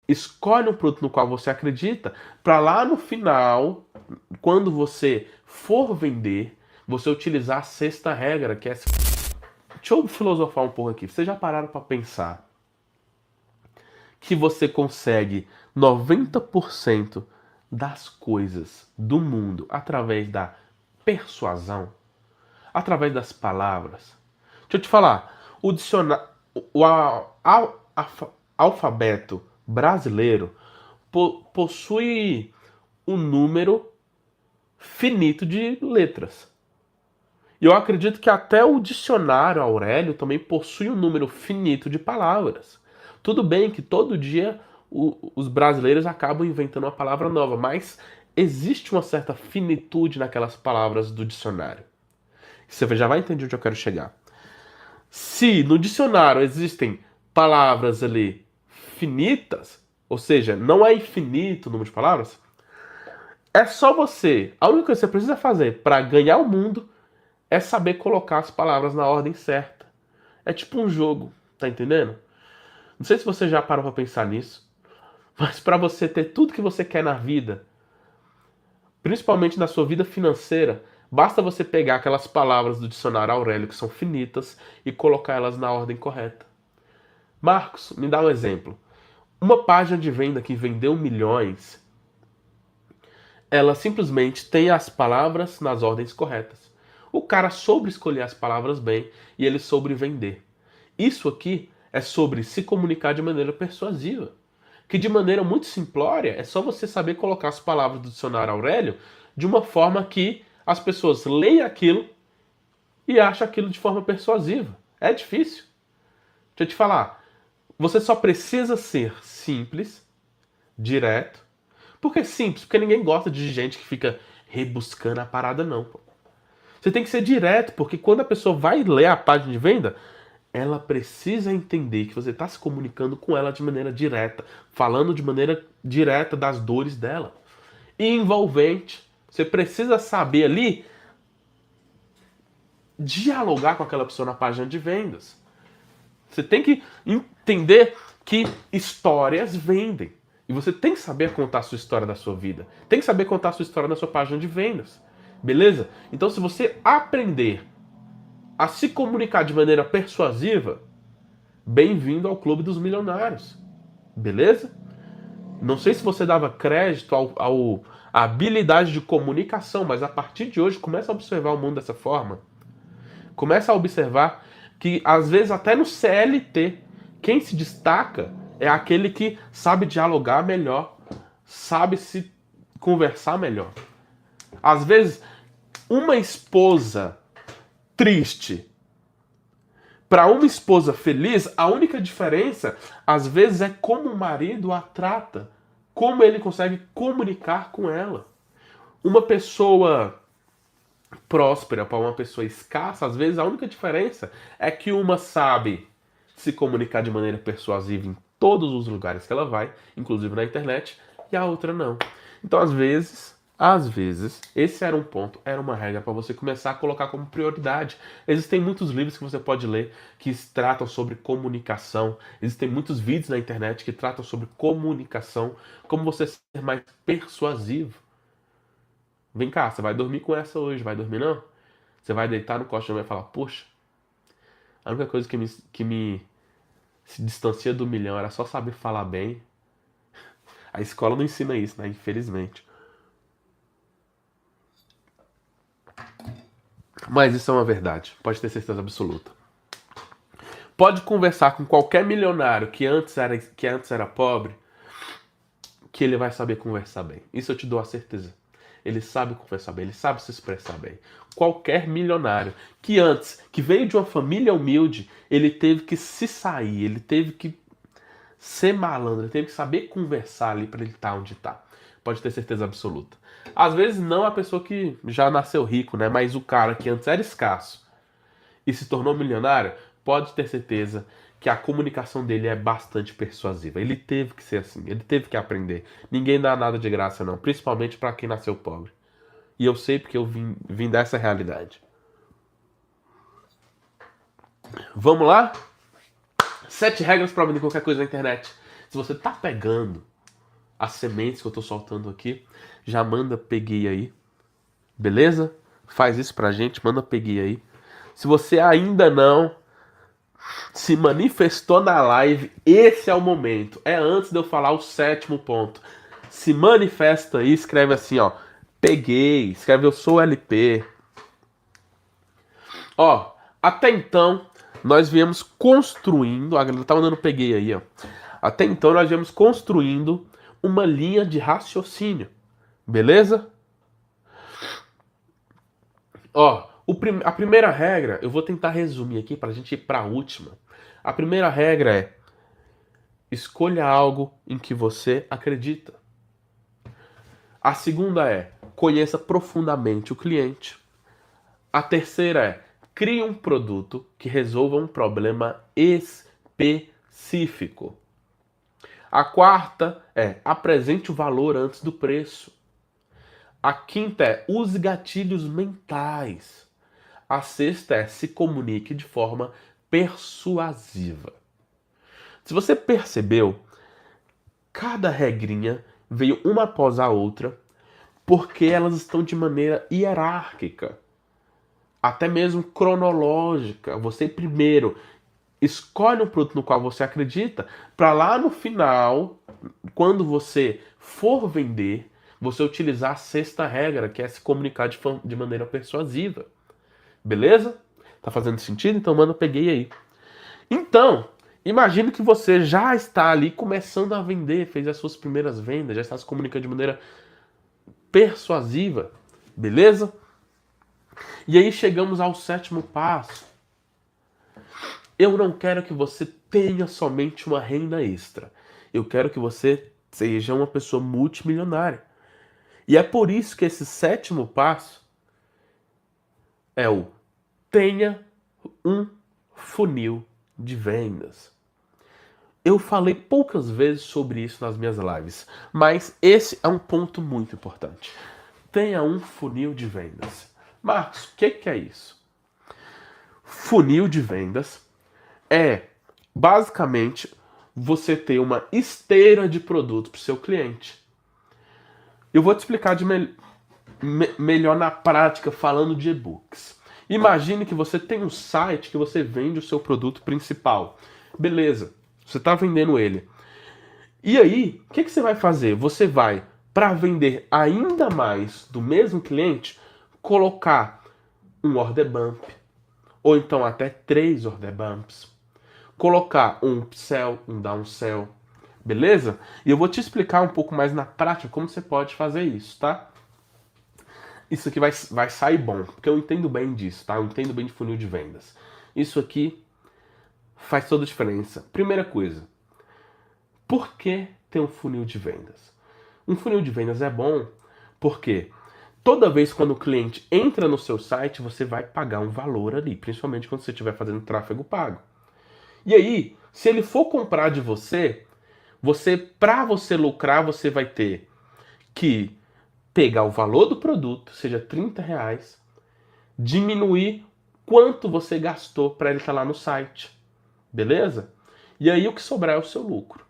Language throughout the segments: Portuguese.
Escolhe um produto no qual você acredita, para lá no final, quando você for vender, você utilizar a sexta regra, que é... Deixa eu filosofar um pouco aqui. Vocês já pararam para pensar que você consegue 90% das coisas do mundo através da persuasão, através das palavras? Deixa eu te falar, o dicionário, alfabeto brasileiro possui um número finito de letras. E eu acredito que até o dicionário Aurélio também possui um número finito de palavras. Tudo bem que todo dia os brasileiros acabam inventando uma palavra nova, mas existe uma certa finitude naquelas palavras do dicionário. Você já vai entender onde eu quero chegar. Se no dicionário existem palavras ali finitas, ou seja, não é infinito o número de palavras, é só você. A única coisa que você precisa fazer para ganhar o mundo é saber colocar as palavras na ordem certa. É tipo um jogo, tá entendendo? Não sei se você já parou para pensar nisso, mas para você ter tudo que você quer na vida, principalmente na sua vida financeira, basta você pegar aquelas palavras do dicionário Aurélio que são finitas e colocar elas na ordem correta. Marcos, me dá um exemplo. Uma página de venda que vendeu milhões, ela simplesmente tem as palavras nas ordens corretas. O cara soube escolher as palavras bem e ele soube vender. Isso aqui é sobre se comunicar de maneira persuasiva. Que de maneira muito simplória é só você saber colocar as palavras do dicionário Aurélio de uma forma que as pessoas leem aquilo e acham aquilo de forma persuasiva. É difícil. Deixa eu te falar. Você só precisa ser simples, direto. Por que simples? Porque ninguém gosta de gente que fica rebuscando a parada, não. Pô. Você tem que ser direto, porque quando a pessoa vai ler a página de venda, ela precisa entender que você está se comunicando com ela de maneira direta, falando de maneira direta das dores dela. E envolvente. Você precisa saber ali dialogar com aquela pessoa na página de vendas. Você tem que entender que histórias vendem. E você tem que saber contar a sua história da sua vida. Tem que saber contar a sua história na sua página de vendas. Beleza? Então, se você aprender a se comunicar de maneira persuasiva, bem-vindo ao Clube dos Milionários. Beleza? Não sei se você dava crédito à habilidade de comunicação, mas a partir de hoje começa a observar o mundo dessa forma. Começa a observar que, às vezes, até no CLT, quem se destaca é aquele que sabe dialogar melhor, sabe se conversar melhor. Às vezes, uma esposa triste para uma esposa feliz, a única diferença, às vezes, é como o marido a trata, como ele consegue comunicar com ela. Uma pessoa próspera para uma pessoa escassa, às vezes a única diferença é que uma sabe se comunicar de maneira persuasiva em todos os lugares que ela vai, inclusive na internet, e a outra não. Então, às vezes, esse era um ponto, era uma regra para você começar a colocar como prioridade. Existem muitos livros que você pode ler que tratam sobre comunicação. Existem muitos vídeos na internet que tratam sobre comunicação, como você ser mais persuasivo. Vem cá, você vai dormir com essa hoje, vai dormir não? Você vai deitar no colchão e vai falar, poxa, a única coisa que me se distancia do milhão era só saber falar bem. A escola não ensina isso, né? Infelizmente. Mas isso é uma verdade, pode ter certeza absoluta. Pode conversar com qualquer milionário que antes era pobre, que ele vai saber conversar bem. Isso eu te dou a certeza. Ele sabe conversar bem, ele sabe se expressar bem. Qualquer milionário que veio de uma família humilde, ele teve que se sair, ele teve que ser malandro, ele teve que saber conversar ali para ele estar onde está. Pode ter certeza absoluta. Às vezes não a pessoa que já nasceu rico, né? Mas o cara que antes era escasso e se tornou milionário, pode ter certeza que a comunicação dele é bastante persuasiva. Ele teve que ser assim, ele teve que aprender. Ninguém dá nada de graça, não, principalmente para quem nasceu pobre. E eu sei porque eu vim dessa realidade. Vamos lá? 7 regras para vender qualquer coisa na internet. Se você tá pegando as sementes que eu tô soltando aqui, já manda peguei aí, beleza? Faz isso pra gente, manda peguei aí. Se você ainda não se manifestou na live, esse é o momento. É antes de eu falar o 7º ponto. Se manifesta aí, escreve assim, ó. Peguei, escreve eu sou LP. Ó, até então, nós viemos construindo. A galera tá mandando peguei aí, ó. Até então, nós viemos construindo uma linha de raciocínio. Beleza? Ó, a primeira regra, eu vou tentar resumir aqui pra gente ir pra última. A primeira regra é: escolha algo em que você acredita. A segunda é: conheça profundamente o cliente. A terceira é: crie um produto que resolva um problema específico. A quarta é: apresente o valor antes do preço. A quinta é: use gatilhos mentais. A sexta é: se comunique de forma persuasiva. Se você percebeu, cada regrinha veio uma após a outra, porque elas estão de maneira hierárquica, até mesmo cronológica. Você primeiro escolhe um produto no qual você acredita, para lá no final, quando você for vender, você utilizar a sexta regra, que é se comunicar de maneira persuasiva. Beleza? Tá fazendo sentido? Então, mano, eu peguei aí. Então, imagine que você já está ali começando a vender, fez as suas primeiras vendas, já está se comunicando de maneira persuasiva, beleza? E aí chegamos ao 7º passo. Eu não quero que você tenha somente uma renda extra. Eu quero que você seja uma pessoa multimilionária. E é por isso que esse 7º passo é o tenha um funil de vendas. Eu falei poucas vezes sobre isso nas minhas lives, mas esse é um ponto muito importante. Tenha um funil de vendas. Marcos, o que é isso? Funil de vendas é basicamente você ter uma esteira de produto para o seu cliente. Eu vou te explicar melhor na prática falando de e-books. Imagine que você tem um site que você vende o seu produto principal. Beleza, você está vendendo ele. E aí, o que você vai fazer? Você vai, para vender ainda mais do mesmo cliente, colocar um order bump, ou então até 3 order bumps. Colocar um upsell, um downsell, beleza? E eu vou te explicar um pouco mais na prática como você pode fazer isso, tá? Isso aqui vai sair bom, porque eu entendo bem disso, tá? Eu entendo bem de funil de vendas. Isso aqui faz toda a diferença. Primeira coisa, por que ter um funil de vendas? Um funil de vendas é bom porque toda vez quando o cliente entra no seu site, você vai pagar um valor ali, principalmente quando você estiver fazendo tráfego pago. E aí, se ele for comprar de você, para você lucrar, você vai ter que pegar o valor do produto, seja R$ 30, diminuir quanto você gastou para ele estar lá no site. Beleza? E aí o que sobrar é o seu lucro.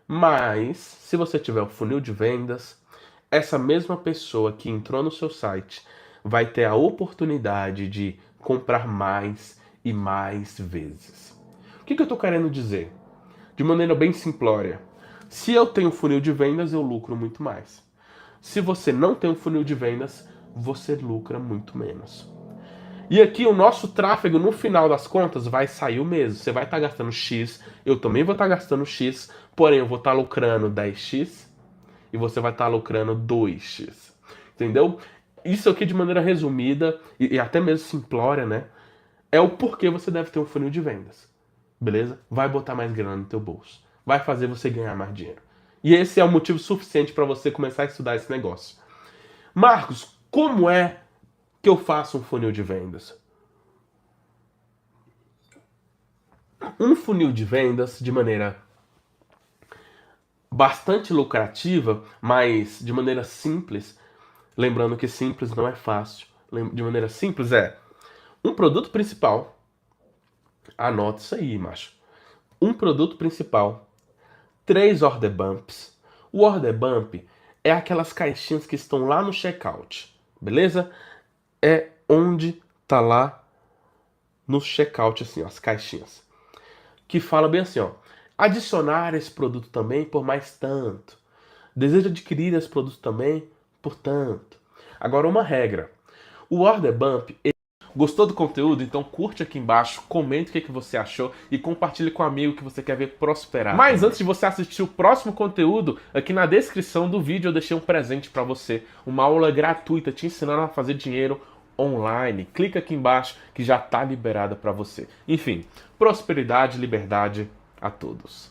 Mas, se você tiver o funil de vendas, essa mesma pessoa que entrou no seu site vai ter a oportunidade de comprar mais e mais vezes. O que eu estou querendo dizer? De maneira bem simplória. Se eu tenho funil de vendas, eu lucro muito mais. Se você não tem um funil de vendas, você lucra muito menos. E aqui o nosso tráfego, no final das contas, vai sair o mesmo. Você vai estar gastando X, eu também vou estar gastando X, porém eu vou estar lucrando 10X e você vai estar lucrando 2X. Entendeu? Isso aqui de maneira resumida e até mesmo simplória, né? É o porquê você deve ter um funil de vendas. Beleza? Vai botar mais grana no teu bolso. Vai fazer você ganhar mais dinheiro. E esse é o motivo suficiente para você começar a estudar esse negócio. Marcos, como é que eu faço um funil de vendas? Um funil de vendas, de maneira bastante lucrativa, mas de maneira simples, lembrando que simples não é fácil, de maneira simples é um produto principal, anota isso aí, macho, um produto principal, 3 order bumps. O order bump é aquelas caixinhas que estão lá no checkout, beleza? É onde tá lá no checkout, assim, ó, as caixinhas. Que fala bem assim, ó. Adicionar esse produto também por mais tanto. Deseja adquirir esse produto também por tanto. Agora, uma regra. O order bump... Gostou do conteúdo? Então curte aqui embaixo, comente o que você achou e compartilhe com um amigo que você quer ver prosperar. Mas antes de você assistir o próximo conteúdo, aqui na descrição do vídeo eu deixei um presente para você. Uma aula gratuita te ensinando a fazer dinheiro online. Clica aqui embaixo que já está liberada para você. Enfim, prosperidade e liberdade a todos.